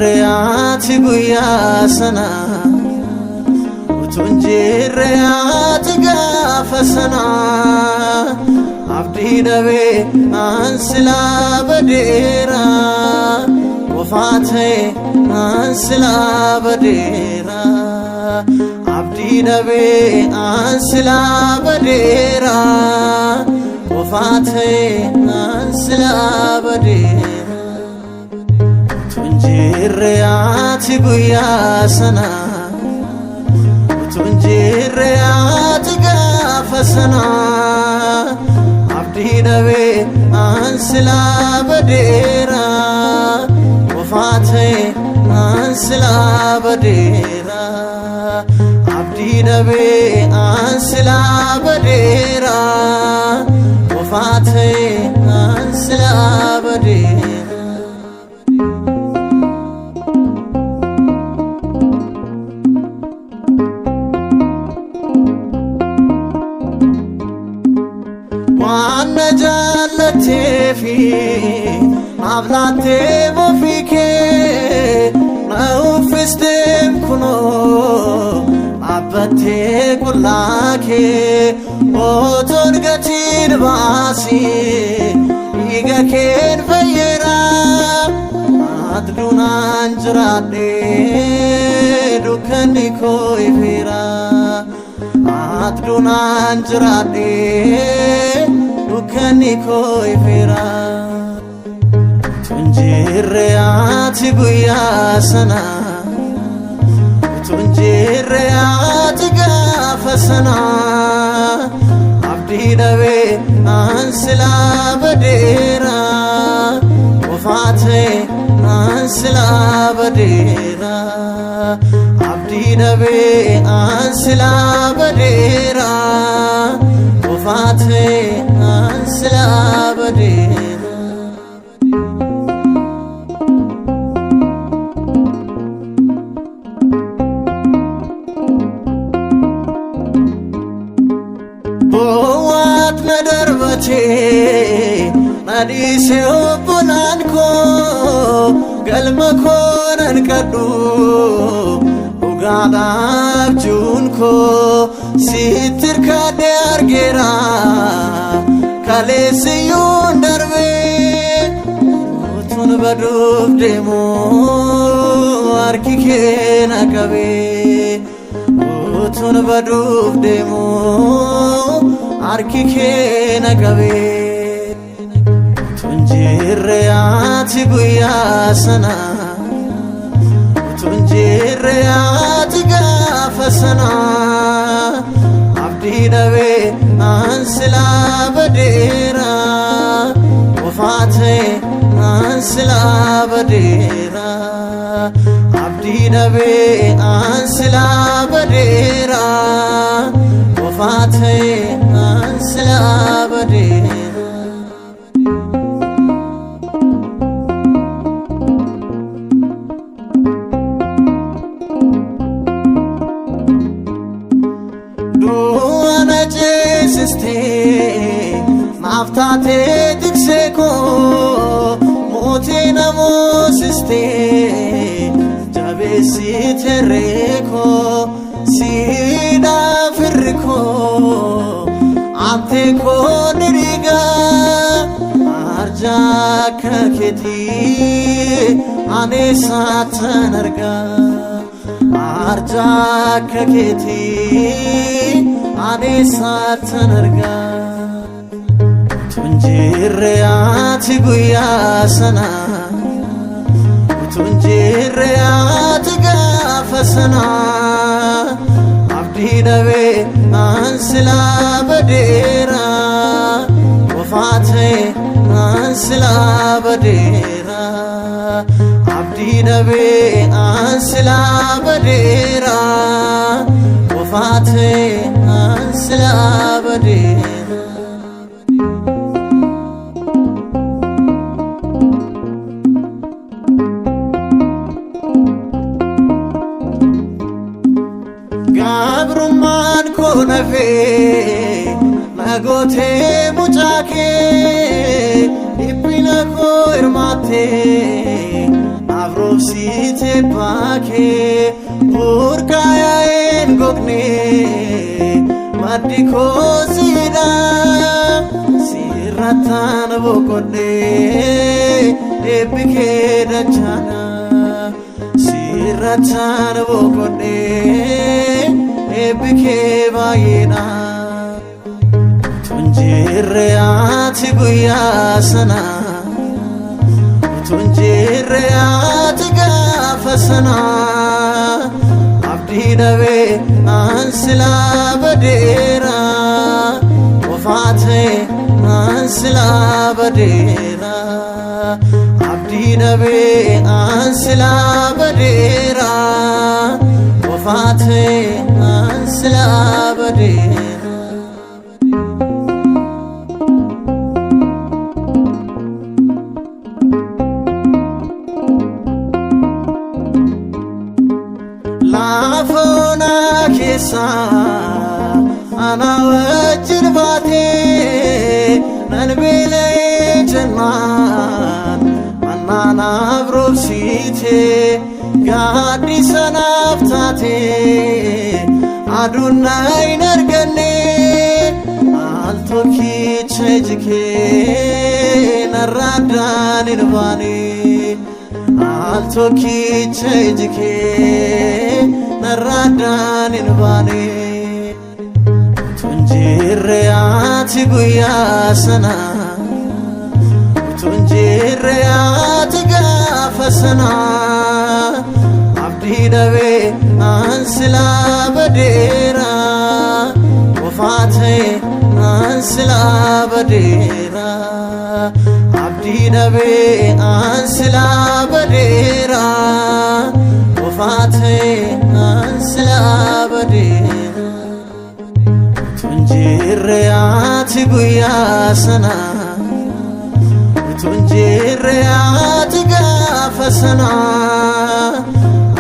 Tunjirreati guyyaa sana Tunjirreati gaafa sana Abdii dhabee ansilaa badeera Qofaa ta'e ansilaa badeera Abdii dhabee ansilaa badeera Qofaa ta'e ansilaa badeera Tunjirreati guyyaa sana Tunjirreati gaafa sana Abdii dhabee ansilaa badeera Qofaa ta'e ansilaa badeera Abdii dhabee ansilaa badeera Qofaa ta'e ansilaa badeera Wanna jaallatee fi ablaatee bofiikee na uffisteen kunoo abbattee qullaakee otoon gatiin baasii dhiiga keen fayyeera adduunaan jiraadhee dukkanni koo ifeera Adduunaan jiraadhee dukkanni koo ifeera Tunjirreati guyyaa sana Tunjirreati gaafa sana Abdii dhabee ansilaa badeera Qofaa ta'e ansilaa badeera Abdii dhabee ansilaa badeera Qofaa ta'e ansilaa badeera Bowwaat na darbatee na dhiisee obbolaan koo galma koo nan kadhu Dhugaadhaaf juunko sitti hirkadhee argeera kaleessiyyuun darbee utuun baduuf deemu harki kee na qabee utuun baduuf deemu harki kee na qabee Tunjirreati guyyaa sana Tunjirreati gaafa sana Abdii dhabee ansilaa badeera Qofaa ta'e ansilaa badeera Abdii dhabee ansilaa badeera Qofaa ta'e ansilaa badeera Du'ana jeesistee naaftaatee tiksee koo mootii na moosistee jabeessitee reekoo siidhaa firri koo aantee koo ni dhiigaa arjaa akka keetii ani saatan argaa Arjaa akka keetii ani saatan argaa Tunjirreati guyyaa sana Tunjirreati gaafa sana Abdii dhabee ansilaa badeera Qofaa ta'e ansilaa badeera Abdii dhabee ansilaa badeera Qofaa ta'e ansilaa badeera Gabrummaan koo nafee nagootee mucaakee dhiphina koo hirmaattee አብሮብሲቴ ባኬ ቡርቃያዬን ጎግኔ ማዲኮ ሲዳ ሲራታን ቦቆኔ ኤብኬ ደቻና ሲራታን ቦቆኔ ኤብኬ ባዬና ቱንጅሬያቲ ጉያሰና ቱንጅሬያቲ ጋፈሰና አብዲ ደቤ አንስላ በዴራ ወፋቴ አንስላ በዴራ አብዲ ደቤ አንስላ በዴራ ወፋቴ አንስላ በዴራ ላፎና ኬሳ አና ወጅን ባቴ ነንቤሌ ጀናን ማናና አብሮብሲቴ ጋዲሰና አፍታቴ አዱናይ ነርገኔ አልቶኪቼ ጅኬ ነራዳን ኢልባኔ አልቶኪቼ ጅኬ ነራዳን ኢልባኔ ቱንጅሬያቲ ጉያሰና ቱንጅሬያቲ ጋፈሰና አብዲ ደቤ አንስላ በዴራ ወፋቴ አንስላ በዴራ አብዲ ደቤ አንስላ በዴራ ወፋቴ አንስላ በዴራ ቱንጅሬያቲ ጉያሰና ቱንጅሬያቲ ጋፈሰና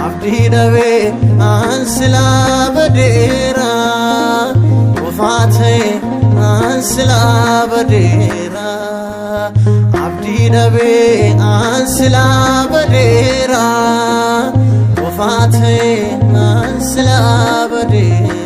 አብዲ ደቤ አንስላ በዴራ ወፋቴ አንስላ በዴራ አብዲ ደቤ አንስላ በዴራ ወፋቴ አንስላ በዴራ